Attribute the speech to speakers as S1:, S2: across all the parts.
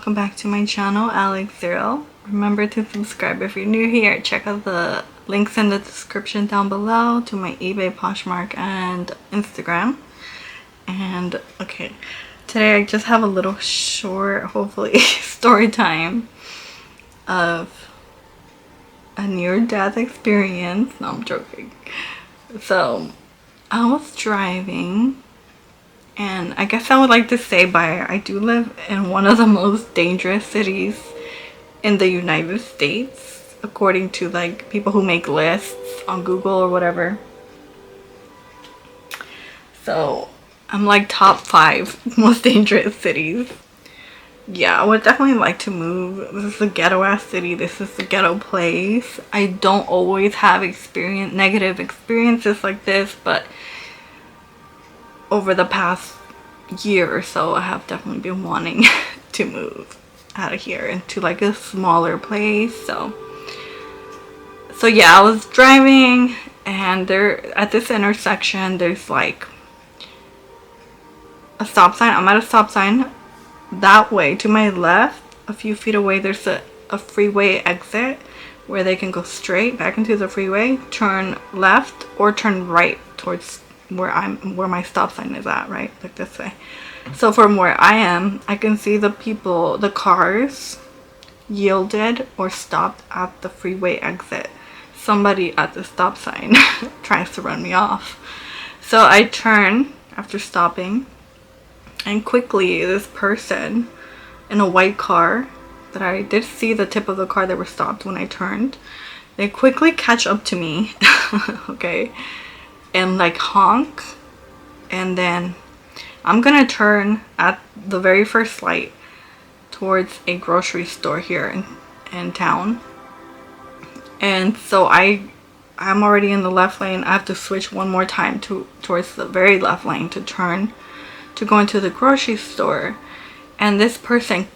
S1: welcome back to my channel, Alexxx. Remember to subscribe if you're new here. Check out the links in the description down below to my eBay, Poshmark, and Instagram. And okay, today I just have a little short, hopefully, story time of a near-death experience. No, I'm joking. So I was driving, and I guess I would like to say I do live in one of the most dangerous cities in the United States, according to like people who make lists on Google or whatever. So I'm like top 5 most dangerous cities. Yeah, I would definitely like to move. This is a ghetto ass city. This is a ghetto place. I don't always have negative experiences like this, but over the past year or so I have definitely been wanting to move out of here into like a smaller place. So yeah, I was driving, and there at this intersection there's like a stop sign. I'm at a stop sign. That way to my left, a few feet away, there's a freeway exit where they can go straight back into the freeway, turn left, or turn right towards where my stop sign is at, right? Like this way. So from where I am, I can see the cars yielded or stopped at the freeway exit. Somebody at the stop sign tries to run me off. So I turn after stopping, and quickly this person in a white car, that I did see the tip of the car that were stopped when I turned, they quickly catch up to me. Okay, and like honk, and then I'm gonna turn at the very first light towards a grocery store here in town. And so I'm already in the left lane. I have to switch one more time towards the very left lane to turn to go into the grocery store. And this person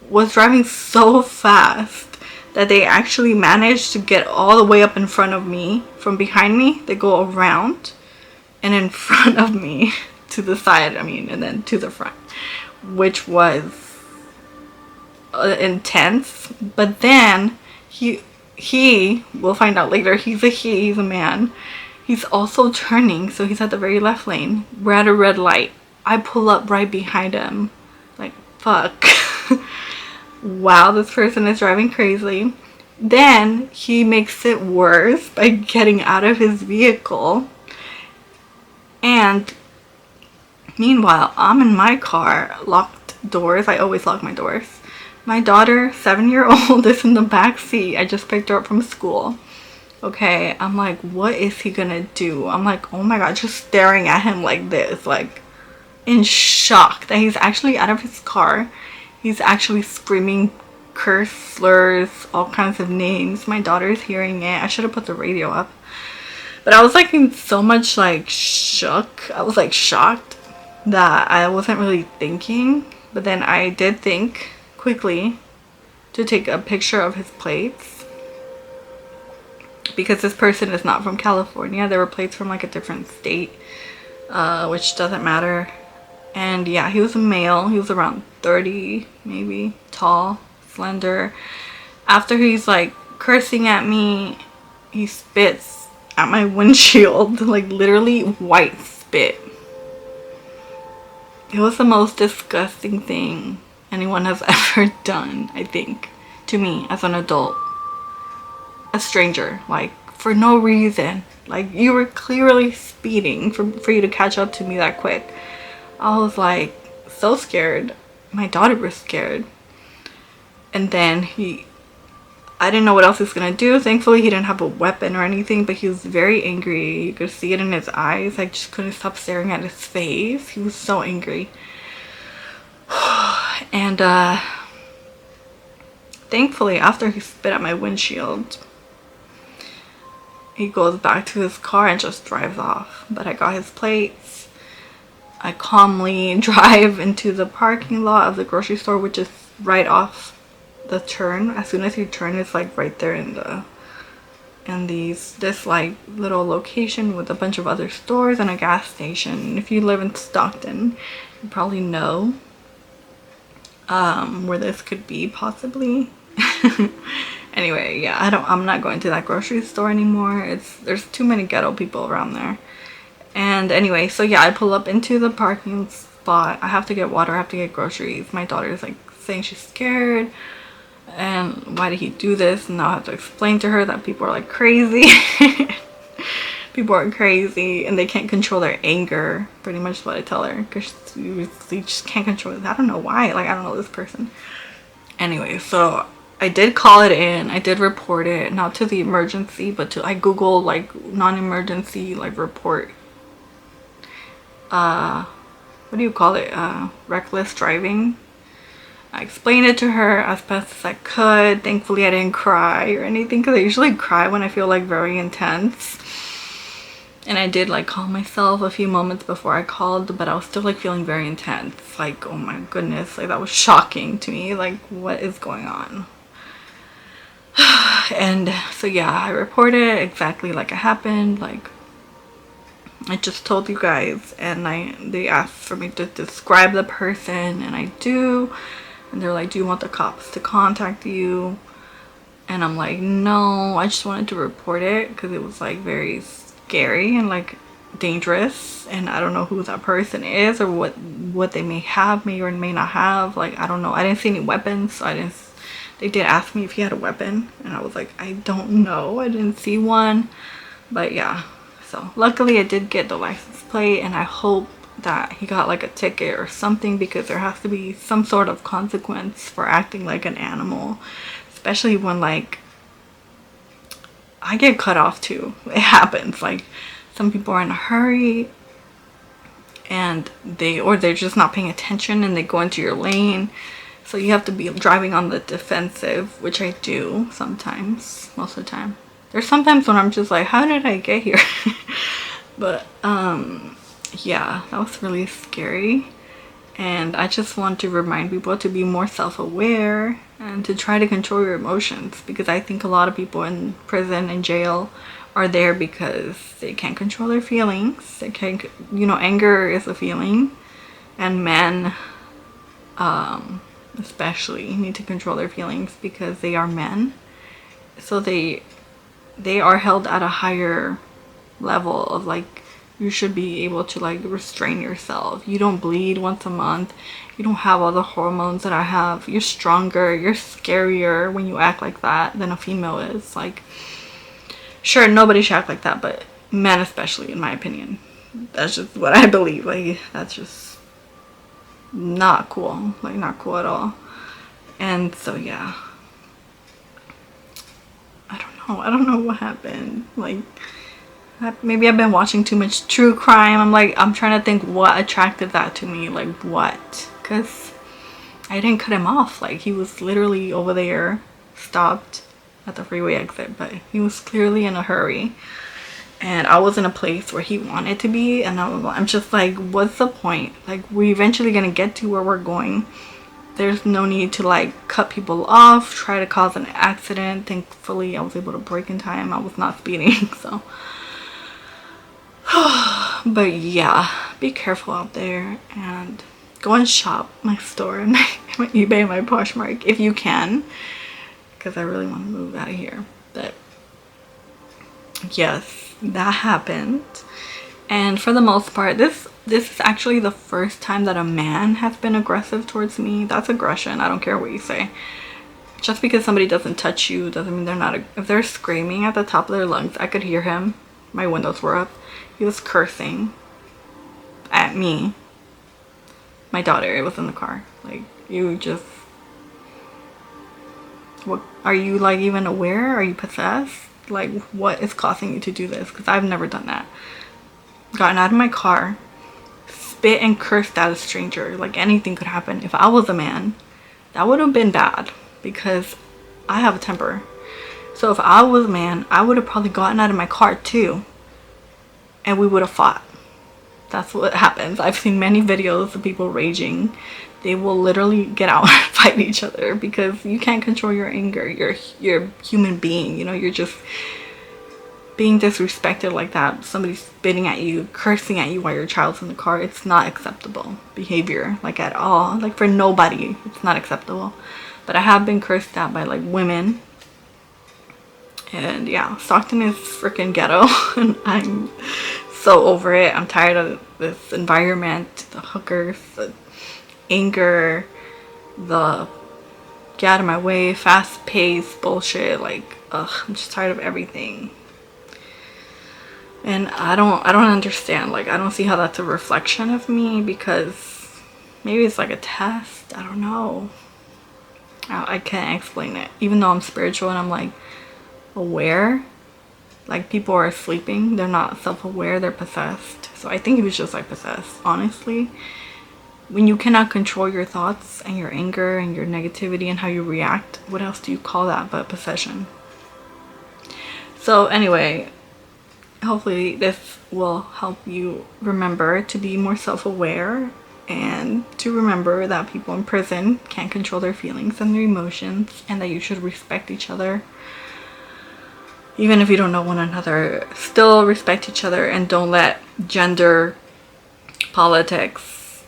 S1: was driving so fast that they actually managed to get all the way up in front of me. From behind me, they go around and in front of me, to the side, and then to the front, which was intense. But then he we'll find out later, he's a man. He's also turning, so he's at the very left lane. We're at a red light. I pull up right behind him. Like, fuck. Wow, this person is driving crazy. Then he makes it worse by getting out of his vehicle. And meanwhile, I'm in my car, locked doors. I always lock my doors. My daughter, 7-year-old, is in the back seat. I just picked her up from school. Okay, I'm like, what is he gonna do? I'm like, oh my god, just staring at him like this, like in shock that he's actually out of his car. He's actually screaming curse slurs, all kinds of names. My daughter's hearing it. I should have put the radio up. But I was like in so much like shook. I was like shocked that I wasn't really thinking. But then I did think quickly to take a picture of his plates, because this person is not from California. There were plates from like a different state, which doesn't matter. And yeah, he was a male. He was around 30 maybe, tall, slender. After he's like cursing at me, he spits at my windshield, like literally white spit. It was the most disgusting thing anyone has ever done, I think, to me as an adult. A stranger, like for no reason. Like, you were clearly speeding for you to catch up to me that quick. I was like so scared. My daughter was scared. And then I didn't know what else he was gonna do. Thankfully he didn't have a weapon or anything, but he was very angry. You could see it in his eyes. I just couldn't stop staring at his face. He was so angry. And thankfully, after he spit at my windshield, he goes back to his car and just drives off. But I got his plates. I calmly drive into the parking lot of the grocery store, which is right off the turn. As soon as you turn, it's like right there in this like little location with a bunch of other stores and a gas station. If you live in Stockton, you probably know. where this could be possibly. Anyway, yeah, I'm not going to that grocery store anymore. There's too many ghetto people around there. And anyway, so yeah, I pull up into the parking spot. I have to get water, I have to get groceries. My daughter is like saying she's scared, and why did he do this? And now I have to explain to her that people are like crazy. People are crazy and they can't control their anger. Pretty much what I tell her, because they just can't control it. I don't know why. Like, I don't know this person. Anyway, so I did call it in. I did report it, not to the emergency, but I googled like non-emergency like report. What do you call it? Reckless driving. I explained it to her as best as I could. Thankfully, I didn't cry or anything, because I usually cry when I feel like very intense. And I did like calm myself a few moments before I called, but I was still like feeling very intense. Like, oh my goodness, like that was shocking to me. Like, what is going on? And so yeah, I reported exactly like it happened. Like, I just told you guys, and they asked for me to describe the person, and I do. And they're like, do you want the cops to contact you? And I'm like, no, I just wanted to report it because it was like very scary and like dangerous, and I don't know who that person is or what they may have, may or may not have. Like, I don't know. I didn't see any weapons, so they did ask me if he had a weapon, and I was like, I don't know, I didn't see one. But yeah, so luckily I did get the license plate, and I hope that he got like a ticket or something, because there has to be some sort of consequence for acting like an animal, especially when like I get cut off too. It happens. Like, some people are in a hurry and they're just not paying attention and they go into your lane, so you have to be driving on the defensive, which I do sometimes. Most of the time. There's sometimes when I'm just like, how did I get here? But yeah, that was really scary. And I just want to remind people to be more self-aware and to try to control your emotions, because I think a lot of people in prison and jail are there because they can't control their feelings. They can't, you know, anger is a feeling, and men especially need to control their feelings because they are men. So they are held at a higher level of like, you should be able to like restrain yourself. You don't bleed once a month. You don't have all the hormones that I have. You're stronger. You're scarier when you act like that than a female is. Like, sure, nobody should act like that, but men especially, in my opinion. That's just what I believe. Like, that's just not cool. Like, not cool at all. And so yeah, I don't know what happened. Like, maybe I've been watching too much true crime. I'm trying to think what attracted that to me. Like, what? Because I didn't cut him off. Like, he was literally over there, stopped at the freeway exit, but he was clearly in a hurry, and I was in a place where he wanted to be, and I'm just like, what's the point? Like, we're eventually gonna get to where we're going. There's no need to like cut people off, try to cause an accident. Thankfully I was able to brake in time. I was not speeding. So but yeah, be careful out there, and go and shop my store and my eBay and my Poshmark if you can, because I really want to move out of here. But yes, that happened. And for the most part, this is actually the first time that a man has been aggressive towards me. That's aggression. I don't care what you say. Just because somebody doesn't touch you doesn't mean they're not. If they're screaming at the top of their lungs, I could hear him. My windows were up. He was cursing at me. My daughter, it was in the car. Like, you just... What, are you like even aware? Are you possessed? Like, what is causing you to do this? Because I've never done that. Gotten out of my car, spit and cursed at a stranger. Like, anything could happen. If I was a man, that would have been bad, because I have a temper. So if I was a man, I would have probably gotten out of my car too, and we would have fought. That's what happens. I've seen many videos of people raging. They will literally get out and fight each other because you can't control your anger. You're a human being, you know. You're just being disrespected like that, somebody spitting at you, cursing at you while your child's in the car, it's not acceptable behavior, like at all. Like for nobody, it's not acceptable. But I have been cursed at by like women. And yeah, Stockton is freaking ghetto. And I'm so over it. I'm tired of this environment, the hookers, the anger, the get out of my way, fast paced bullshit. Like, ugh, I'm just tired of everything. And I don't understand. Like, I don't see how that's a reflection of me, because maybe it's like a test. I don't know. I can't explain it. Even though I'm spiritual and I'm like aware, like people are sleeping, they're not self-aware, they're possessed. So I think he was just like possessed, honestly. When you cannot control your thoughts and your anger and your negativity and how you react, what else do you call that but possession? So anyway, hopefully this will help you remember to be more self-aware, and to remember that people in prison can't control their feelings and their emotions, and that you should respect each other. Even if you don't know one another, still respect each other, and don't let gender, politics,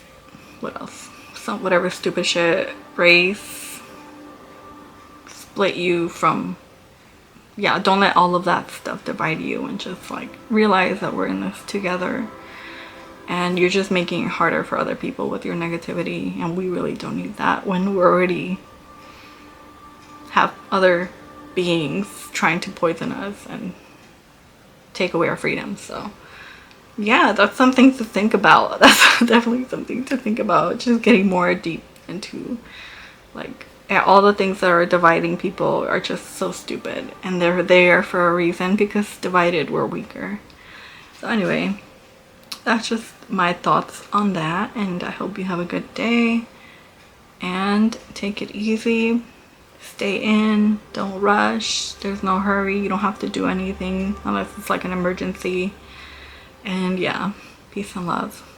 S1: what else? Whatever stupid shit, race, split you from, yeah, don't let all of that stuff divide you, and just like realize that we're in this together. And you're just making it harder for other people with your negativity, and we really don't need that when we already have other beings trying to poison us and take away our freedom. So yeah, that's something to think about. That's definitely something to think about. Just getting more deep into, like, all the things that are dividing people are just so stupid, and they're there for a reason, because divided we're weaker. So anyway, that's just my thoughts on that, and I hope you have a good day and take it easy. Stay in, don't rush, there's no hurry, you don't have to do anything unless it's like an emergency. And yeah, peace and love.